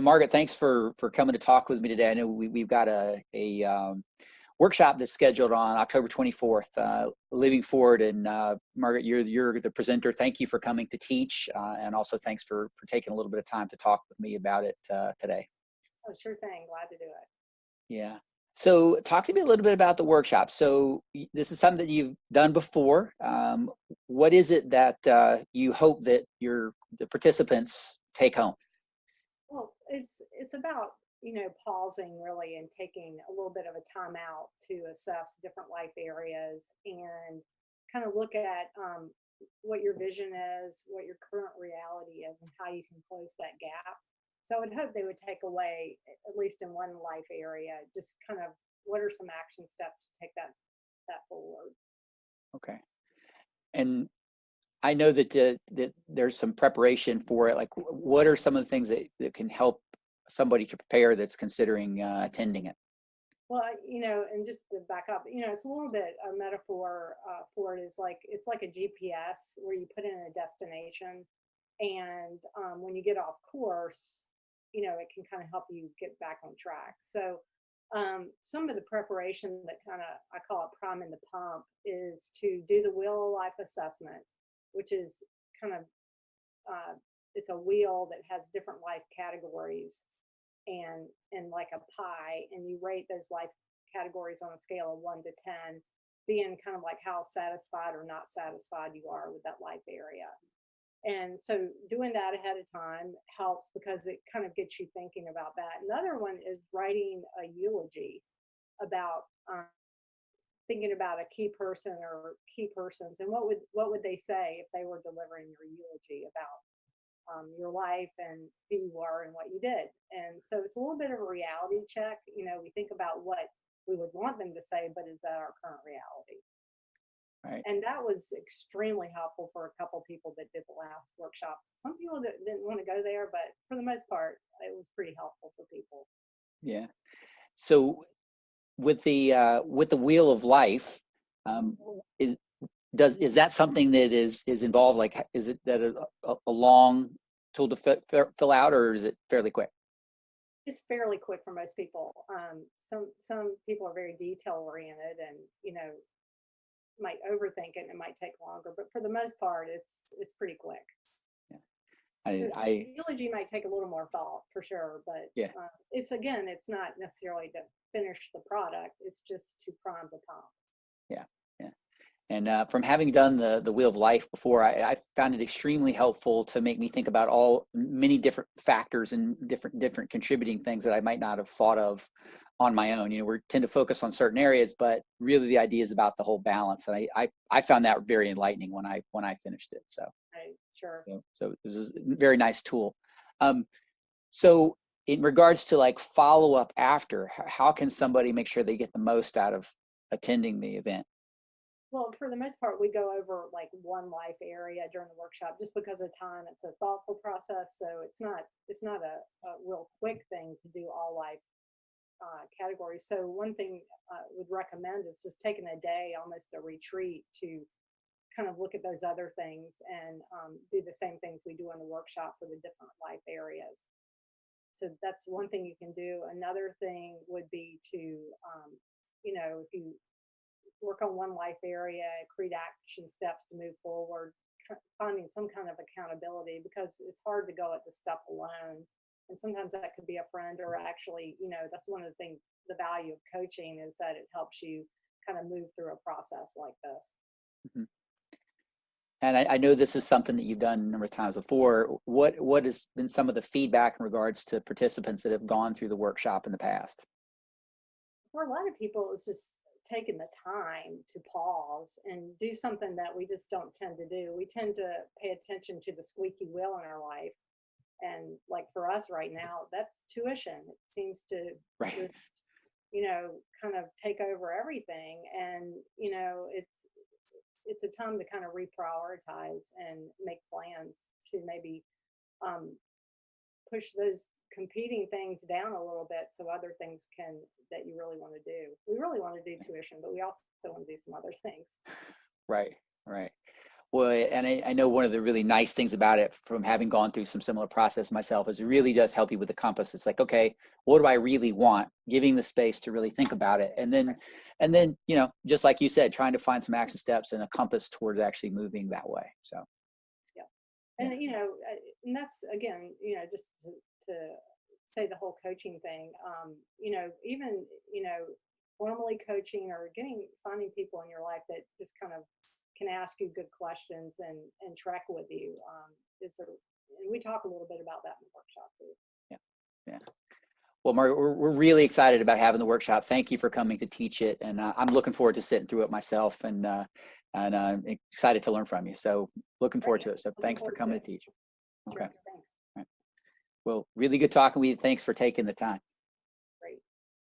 Margaret, thanks for coming to talk with me today. I know we've got a workshop that's scheduled on October 24th, Living Forward. And Margaret, you're the presenter. Thank you for coming to teach, and also thanks for taking a little bit of time to talk with me about it today. Oh, sure thing. Glad to do it. Yeah. So talk to me a little bit about the workshop. So this is something that you've done before. What is it that you hope that the participants take home? Well, it's about, pausing really and taking a little bit of a time out to assess different life areas and kind of look at what your vision is, what your current reality is, and how you can close that gap. So I would hope they would take away, at least in one life area, just kind of what are some action steps to take that forward. Okay. And I know that there's some preparation for it. Like, what are some of the things that can help somebody to prepare that's considering attending it? Well, and just to back up, it's a little bit a metaphor for it is like it's like a GPS where you put in a destination, and when you get off course, it can kind of help you get back on track. So, some of the preparation that kind of I call it priming the pump is to do the wheel of life assessment, which is kind of it's a wheel that has different life categories and like a pie, and you rate those life categories on a scale of 1 to 10, being kind of like how satisfied or not satisfied you are with that life area. And so doing that ahead of time helps because it kind of gets you thinking about that. Another one is writing a eulogy about thinking about a key person or key persons, and what would they say if they were delivering your eulogy about your life and who you are and what you did. And so it's a little bit of a reality check. We think about what we would want them to say, but is that our current reality? Right. And that was extremely helpful for a couple people that did the last workshop. Some people didn't want to go there, but for the most part, it was pretty helpful for people. Yeah. So with the wheel of life, um, is is that something that is involved? Like, is it that a long tool to fill out, or is it fairly quick? It's fairly quick for most people. Some people are very detail oriented, and might overthink it and it might take longer, but for the most part, it's pretty quick. Yeah. The eulogy might take a little more thought for sure, but Yeah. it's not necessarily to finish the product. It's just to prime the pump. Yeah. Yeah. And from having done the Wheel of Life before, I found it extremely helpful to make me think about many different factors and different contributing things that I might not have thought of on my own. We tend to focus on certain areas, but really the idea is about the whole balance. And I found that very enlightening when I finished it. So, Right, sure. so this is a very nice tool. So in regards to like follow up after, how can somebody make sure they get the most out of attending the event? Well, for the most part, we go over like one life area during the workshop just because of time. It's a thoughtful process, so it's not a real quick thing to do all life categories. So one thing I would recommend is just taking a day, almost a retreat, to kind of look at those other things and do the same things we do in the workshop for the different life areas. So that's one thing you can do. Another thing would be to, if you work on one life area, create action steps to move forward, finding some kind of accountability because it's hard to go at this stuff alone. And sometimes that could be a friend or actually, that's one of the things, the value of coaching is that it helps you kind of move through a process like this. Mm-hmm. And I know this is something that you've done a number of times before. What has been some of the feedback in regards to participants that have gone through the workshop in the past? For a lot of people, it's just taking the time to pause and do something that we just don't tend to do. We tend to pay attention to the squeaky wheel in our life. And like for us right now, that's tuition. It seems to Right. just, kind of take over everything. And, it's a time to kind of reprioritize and make plans to maybe push those competing things down a little bit so other things that you really want to do. We really want to do tuition, but we also want to do some other things. Right. Right. Well, and I know one of the really nice things about it from having gone through some similar process myself is it really does help you with the compass. It's like, okay, what do I really want? Giving the space to really think about it. And then, you know, just like you said, trying to find some action steps and a compass towards actually moving that way. So, Yeah. yeah, And, and that's, again, just to say the whole coaching thing, even, formally coaching or finding people in your life that just kind of can ask you good questions and track with you. And we talk a little bit about that in the workshop too. yeah, yeah. Well, Margaret, we're really excited about having the workshop. Thank you for coming to teach it. And I'm looking forward to sitting through it myself and excited to learn from you. So looking Great. forward to it. So Looking thanks for forward to coming it. to teach. Okay. Sure. All Thanks. right. Well, really good talking with you. Thanks for taking the time.